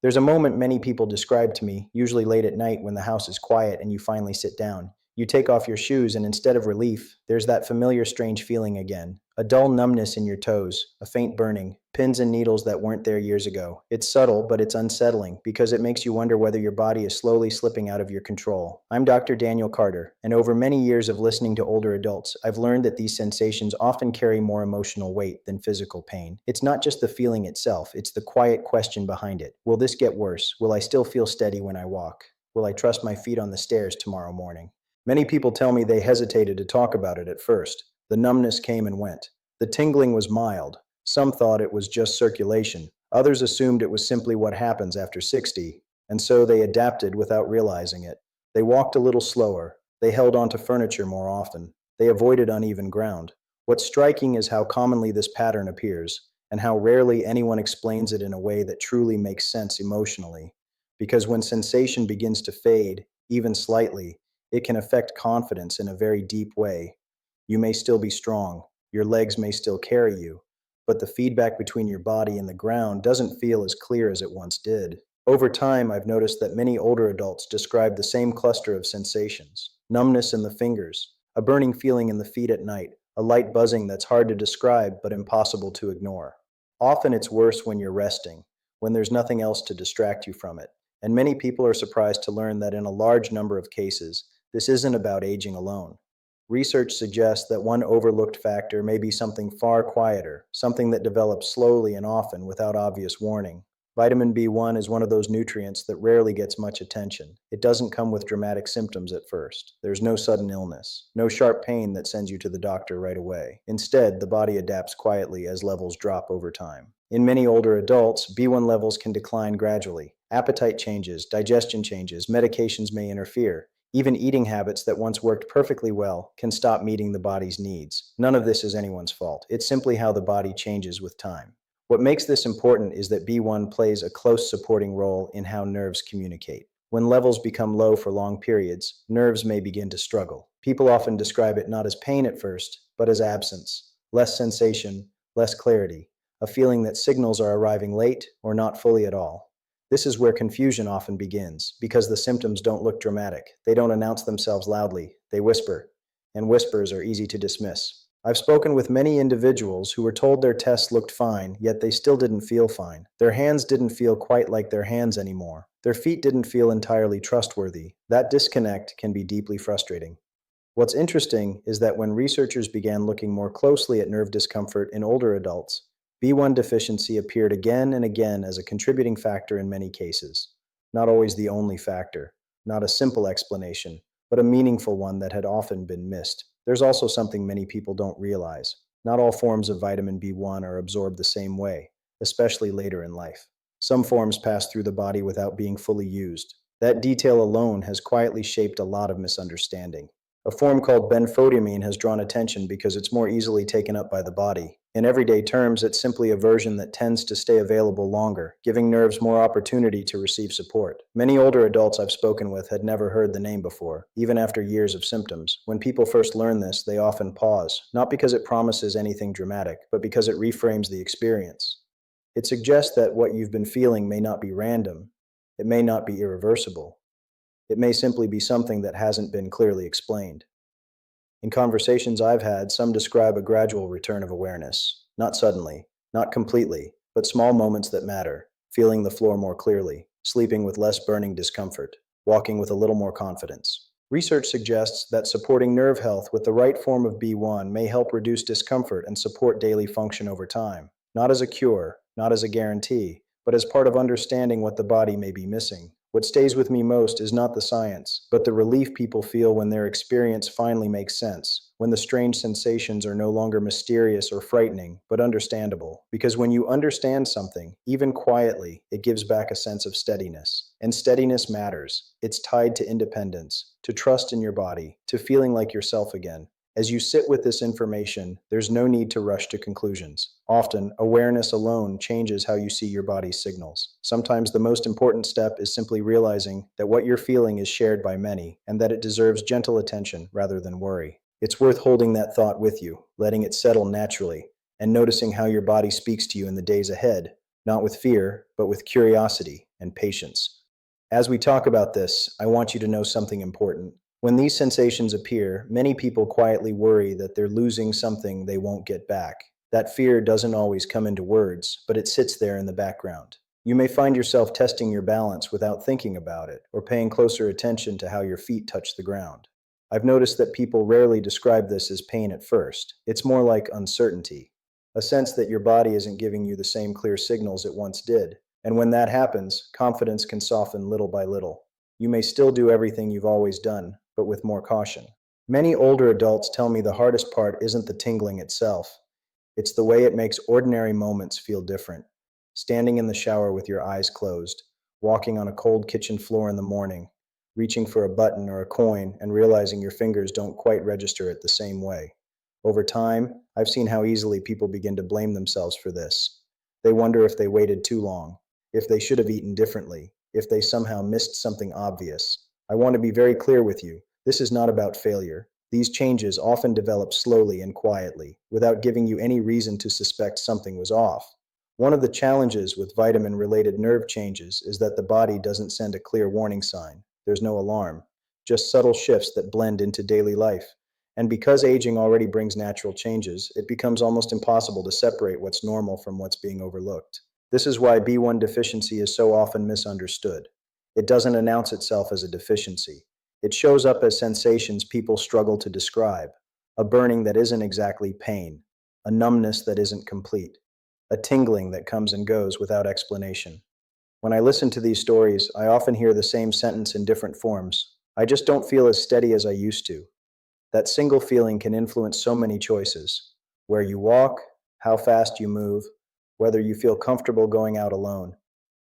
There's a moment many people describe to me, usually late at night when the house is quiet and you finally sit down. You take off your shoes, and instead of relief, there's that familiar strange feeling again. A dull numbness in your toes, a faint burning, pins and needles that weren't there years ago. It's subtle, but it's unsettling because it makes you wonder whether your body is slowly slipping out of your control. I'm Dr. Daniel Carter, and over many years of listening to older adults, I've learned that these sensations often carry more emotional weight than physical pain. It's not just the feeling itself, it's the quiet question behind it. Will this get worse? Will I still feel steady when I walk? Will I trust my feet on the stairs tomorrow morning? Many people tell me they hesitated to talk about it at first. The numbness came and went. The tingling was mild. Some thought it was just circulation. Others assumed it was simply what happens after 60, and so they adapted without realizing it. They walked a little slower. They held onto furniture more often. They avoided uneven ground. What's striking is how commonly this pattern appears, and how rarely anyone explains it in a way that truly makes sense emotionally. Because when sensation begins to fade, even slightly, it can affect confidence in a very deep way. You may still be strong, your legs may still carry you, but the feedback between your body and the ground doesn't feel as clear as it once did. Over time, I've noticed that many older adults describe the same cluster of sensations: numbness in the fingers, a burning feeling in the feet at night, a light buzzing that's hard to describe but impossible to ignore. Often it's worse when you're resting, when there's nothing else to distract you from it. And many people are surprised to learn that in a large number of cases, this isn't about aging alone. Research suggests that one overlooked factor may be something far quieter, something that develops slowly and often without obvious warning. Vitamin B1 is one of those nutrients that rarely gets much attention. It doesn't come with dramatic symptoms at first. There's no sudden illness, no sharp pain that sends you to the doctor right away. Instead, the body adapts quietly as levels drop over time. In many older adults, B1 levels can decline gradually. Appetite changes, digestion changes, medications may interfere. Even eating habits that once worked perfectly well can stop meeting the body's needs. None of this is anyone's fault. It's simply how the body changes with time. What makes this important is that B1 plays a close supporting role in how nerves communicate. When levels become low for long periods, nerves may begin to struggle. People often describe it not as pain at first, but as absence, less sensation, less clarity, a feeling that signals are arriving late or not fully at all. This is where confusion often begins, because the symptoms don't look dramatic. They don't announce themselves loudly, they whisper, and whispers are easy to dismiss. I've spoken with many individuals who were told their tests looked fine, yet they still didn't feel fine. Their hands didn't feel quite like their hands anymore. Their feet didn't feel entirely trustworthy. That disconnect can be deeply frustrating. What's interesting is that when researchers began looking more closely at nerve discomfort in older adults, B1 deficiency appeared again and again as a contributing factor in many cases. Not always the only factor, not a simple explanation, but a meaningful one that had often been missed. There's also something many people don't realize. Not all forms of vitamin B1 are absorbed the same way, especially later in life. Some forms pass through the body without being fully used. That detail alone has quietly shaped a lot of misunderstanding. A form called benfotiamine has drawn attention because it's more easily taken up by the body. In everyday terms, it's simply a version that tends to stay available longer, giving nerves more opportunity to receive support. Many older adults I've spoken with had never heard the name before, even after years of symptoms. When people first learn this, they often pause, not because it promises anything dramatic, but because it reframes the experience. It suggests that what you've been feeling may not be random, it may not be irreversible. It may simply be something that hasn't been clearly explained. In conversations I've had, some describe a gradual return of awareness. Not suddenly, not completely, but small moments that matter. Feeling the floor more clearly, sleeping with less burning discomfort, walking with a little more confidence. Research suggests that supporting nerve health with the right form of B1 may help reduce discomfort and support daily function over time. Not as a cure, not as a guarantee, but as part of understanding what the body may be missing. What stays with me most is not the science, but the relief people feel when their experience finally makes sense, when the strange sensations are no longer mysterious or frightening, but understandable. Because when you understand something, even quietly, it gives back a sense of steadiness. And steadiness matters. It's tied to independence, to trust in your body, to feeling like yourself again. As you sit with this information, there's no need to rush to conclusions. Often, awareness alone changes how you see your body's signals. Sometimes the most important step is simply realizing that what you're feeling is shared by many, and that it deserves gentle attention rather than worry. It's worth holding that thought with you, letting it settle naturally, and noticing how your body speaks to you in the days ahead, not with fear, but with curiosity. and patience. As we talk about this, I want you to know something important. When these sensations appear, many people quietly worry that they're losing something they won't get back. That fear doesn't always come into words, but it sits there in the background. You may find yourself testing your balance without thinking about it, or paying closer attention to how your feet touch the ground. I've noticed that people rarely describe this as pain at first. It's more like uncertainty, a sense that your body isn't giving you the same clear signals it once did. And when that happens, confidence can soften little by little. You may still do everything you've always done, but with more caution. Many older adults tell me the hardest part isn't the tingling itself. It's the way it makes ordinary moments feel different. Standing in the shower with your eyes closed, walking on a cold kitchen floor in the morning, reaching for a button or a coin and realizing your fingers don't quite register it the same way. Over time, I've seen how easily people begin to blame themselves for this. They wonder if they waited too long, if they should have eaten differently, if they somehow missed something obvious. I want to be very clear with you. This is not about failure. These changes often develop slowly and quietly, without giving you any reason to suspect something was off. One of the challenges with vitamin related nerve changes is that the body doesn't send a clear warning sign. There's no alarm, just subtle shifts that blend into daily life. And because aging already brings natural changes, it becomes almost impossible to separate what's normal from what's being overlooked. This is why B1 deficiency is so often misunderstood. It doesn't announce itself as a deficiency. It shows up as sensations people struggle to describe: a burning that isn't exactly pain, a numbness that isn't complete, a tingling that comes and goes without explanation. When I listen to these stories, I often hear the same sentence in different forms: I just don't feel as steady as I used to. That single feeling can influence so many choices: where you walk, how fast you move, whether you feel comfortable going out alone.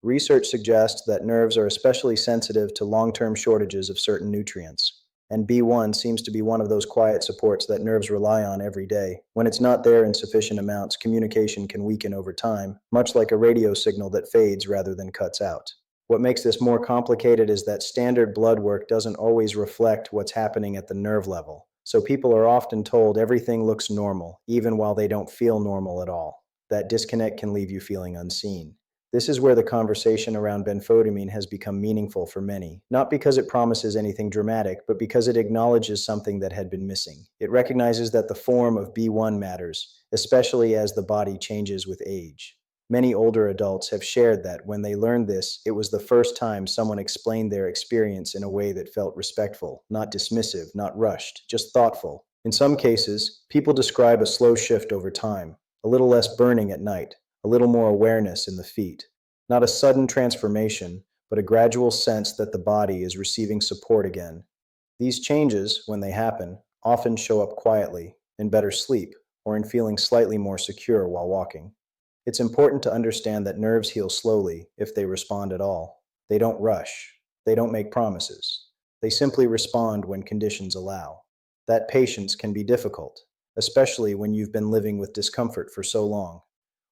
Research suggests that nerves are especially sensitive to long-term shortages of certain nutrients, and B1 seems to be one of those quiet supports that nerves rely on every day. When it's not there in sufficient amounts, communication can weaken over time, much like a radio signal that fades rather than cuts out. What makes this more complicated is that standard blood work doesn't always reflect what's happening at the nerve level. So people are often told everything looks normal, even while they don't feel normal at all. That disconnect can leave you feeling unseen. This is where the conversation around benfotiamine has become meaningful for many, not because it promises anything dramatic, but because it acknowledges something that had been missing. It recognizes that the form of B1 matters, especially as the body changes with age. Many older adults have shared that when they learned this, it was the first time someone explained their experience in a way that felt respectful, not dismissive, not rushed, just thoughtful. In some cases, people describe a slow shift over time, a little less burning at night, a little more awareness in the feet. Not a sudden transformation, but a gradual sense that the body is receiving support again. These changes, when they happen, often show up quietly, in better sleep, or in feeling slightly more secure while walking. It's important to understand that nerves heal slowly if they respond at all. They don't rush. They don't make promises. They simply respond when conditions allow. That patience can be difficult, especially when you've been living with discomfort for so long.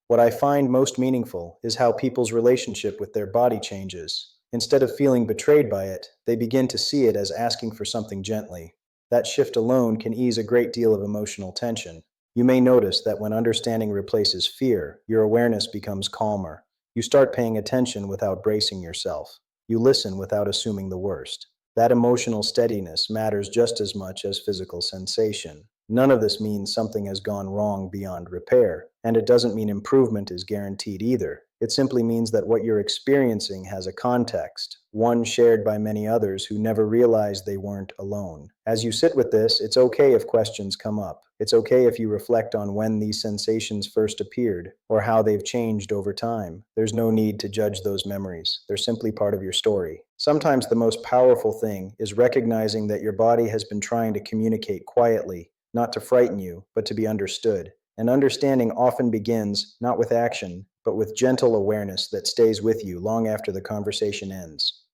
What I find most meaningful is how people's relationship with their body changes. Instead of feeling betrayed by it, they begin to see it as asking for something gently. That shift alone can ease a great deal of emotional tension. You may notice that when understanding replaces fear, your awareness becomes calmer. You start paying attention without bracing yourself. You listen without assuming the worst. That emotional steadiness matters just as much as physical sensation. None of this means something has gone wrong beyond repair, and it doesn't mean improvement is guaranteed either. It simply means that what you're experiencing has a context, one shared by many others who never realized they weren't alone. As you sit with this, it's okay if questions come up. It's okay if you reflect on when these sensations first appeared, or how they've changed over time. There's no need to judge those memories. They're simply part of your story. Sometimes the most powerful thing is recognizing that your body has been trying to communicate quietly, not to frighten you, but to be understood. And understanding often begins not with action, but with gentle awareness that stays with you long after the conversation ends.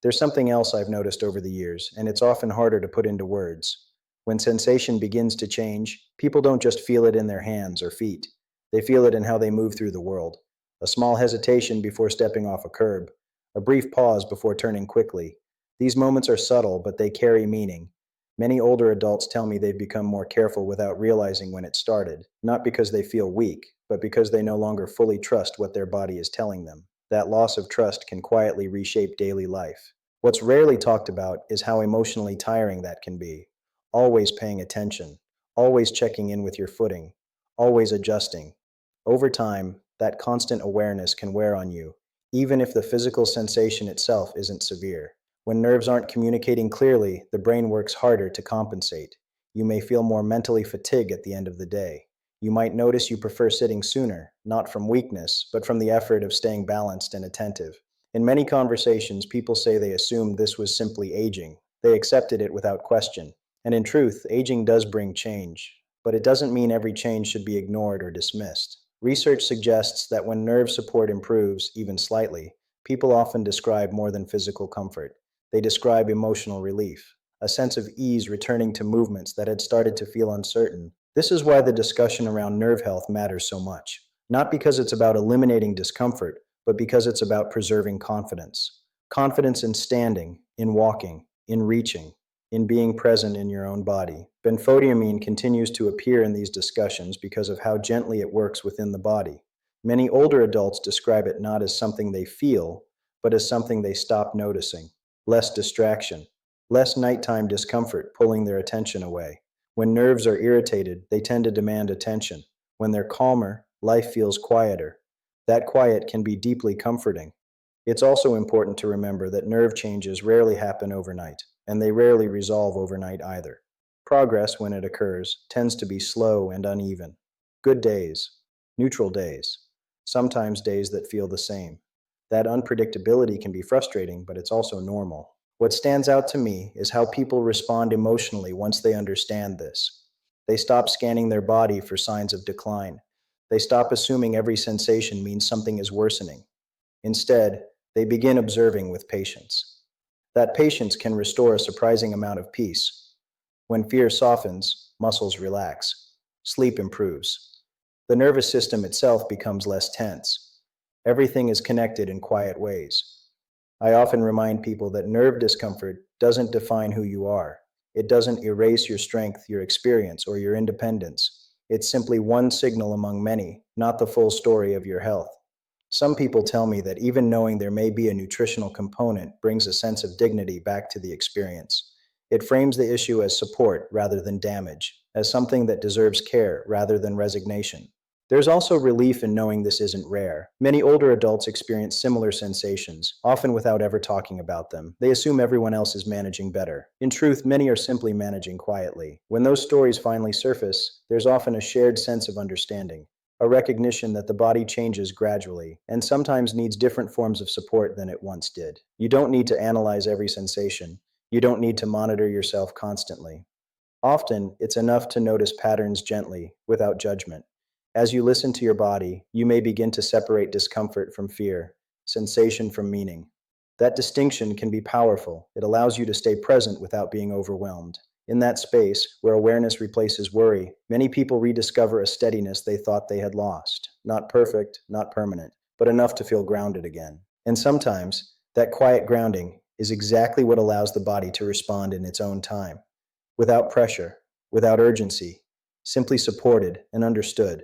There's something else I've noticed over the years, and it's often harder to put into words. When sensation begins to change, people don't just feel it in their hands or feet. They feel it in how they move through the world. A small hesitation before stepping off a curb, a brief pause before turning quickly. These moments are subtle, but they carry meaning. Many older adults tell me they've become more careful without realizing when it started, not because they feel weak, but because they no longer fully trust what their body is telling them. that loss of trust can quietly reshape daily life. What's rarely talked about is how emotionally tiring that can be. Always paying attention, always checking in with your footing, always adjusting. Over time, that constant awareness can wear on you, even if the physical sensation itself isn't severe. When nerves aren't communicating clearly, the brain works harder to compensate. You may feel more mentally fatigued at the end of the day. You might notice you prefer sitting sooner, not from weakness, but from the effort of staying balanced and attentive. In many conversations, people say they assumed this was simply aging. They accepted it without question. And in truth, aging does bring change, but it doesn't mean every change should be ignored or dismissed. Research suggests that when nerve support improves, even slightly, people often describe more than physical comfort. They describe emotional relief, a sense of ease returning to movements that had started to feel uncertain. This is why the discussion around nerve health matters so much. Not because it's about eliminating discomfort, but because it's about preserving confidence. Confidence in standing, in walking, in reaching, in being present in your own body. Benphotiamine continues to appear in these discussions because of how gently it works within the body. Many older adults describe it not as something they feel, but as something they stop noticing. Less distraction, less nighttime discomfort pulling their attention away. When nerves are irritated, they tend to demand attention. When they're calmer, life feels quieter. That quiet can be deeply comforting. It's also important to remember that nerve changes rarely happen overnight, and they rarely resolve overnight either. Progress, when it occurs, tends to be slow and uneven. Good days, neutral days, sometimes days that feel the same. That unpredictability can be frustrating, but it's also normal. What stands out to me is how people respond emotionally once they understand this. They stop scanning their body for signs of decline. They stop assuming every sensation means something is worsening. Instead, they begin observing with patience. That patience can restore a surprising amount of peace. When fear softens, muscles relax, sleep improves. The nervous system itself becomes less tense. Everything is connected in quiet ways. I often remind people that nerve discomfort doesn't define who you are. It doesn't erase your strength, your experience, or your independence. It's simply one signal among many, not the full story of your health. Some people tell me that even knowing there may be a nutritional component brings a sense of dignity back to the experience. It frames the issue as support rather than damage, as something that deserves care rather than resignation. There's also relief in knowing this isn't rare. Many older adults experience similar sensations, often without ever talking about them. They assume everyone else is managing better. In truth, many are simply managing quietly. When those stories finally surface, there's often a shared sense of understanding, a recognition that the body changes gradually and sometimes needs different forms of support than it once did. You don't need to analyze every sensation. You don't need to monitor yourself constantly. Often, it's enough to notice patterns gently, without judgment. As you listen to your body, you may begin to separate discomfort from fear, sensation from meaning. That distinction can be powerful. It allows you to stay present without being overwhelmed. In that space, where awareness replaces worry, many people rediscover a steadiness they thought they had lost. Not perfect, not permanent, but enough to feel grounded again. And sometimes, that quiet grounding is exactly what allows the body to respond in its own time, without pressure, without urgency, simply supported and understood.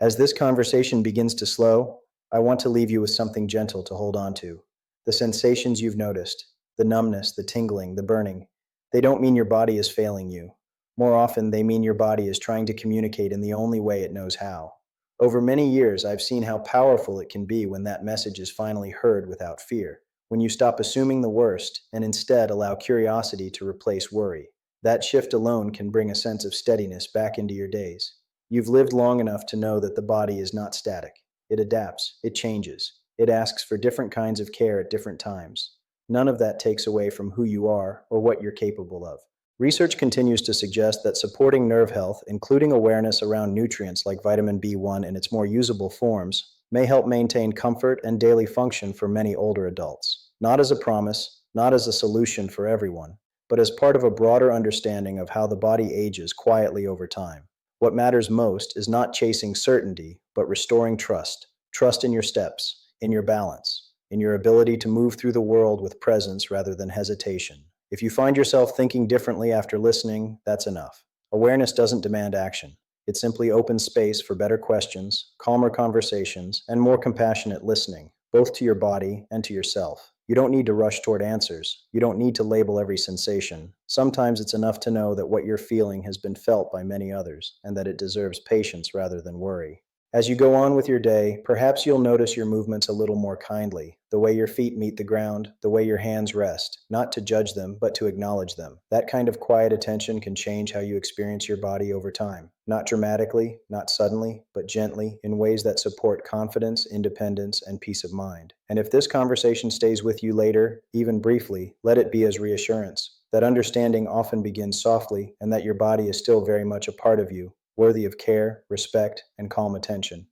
As this conversation begins to slow, I want to leave you with something gentle to hold on to. The sensations you've noticed, the numbness, the tingling, the burning, they don't mean your body is failing you. More often, they mean your body is trying to communicate in the only way it knows how. Over many years, I've seen how powerful it can be when that message is finally heard without fear. When you stop assuming the worst and instead allow curiosity to replace worry. That shift alone can bring a sense of steadiness back into your days. You've lived long enough to know that the body is not static. It adapts, it changes, it asks for different kinds of care at different times. None of that takes away from who you are or what you're capable of. Research continues to suggest that supporting nerve health, including awareness around nutrients like vitamin B1 in its more usable forms, may help maintain comfort and daily function for many older adults. Not as a promise, not as a solution for everyone, but as part of a broader understanding of how the body ages quietly over time. What matters most is not chasing certainty, but restoring trust. Trust in your steps, in your balance, in your ability to move through the world with presence rather than hesitation. If you find yourself thinking differently after listening, that's enough. Awareness doesn't demand action. It simply opens space for better questions, calmer conversations, and more compassionate listening. both to your body and to yourself. You don't need to rush toward answers. You don't need to label every sensation. Sometimes it's enough to know that what you're feeling has been felt by many others and that it deserves patience rather than worry. As you go on with your day, perhaps you'll notice your movements a little more kindly, the way your feet meet the ground, the way your hands rest, not to judge them, but to acknowledge them. That kind of quiet attention can change how you experience your body over time. Not dramatically, not suddenly, but gently, in ways that support confidence, independence, and peace of mind. And if this conversation stays with you later, even briefly, let it be as reassurance that understanding often begins softly and that your body is still very much a part of you, worthy of care, respect, and calm attention.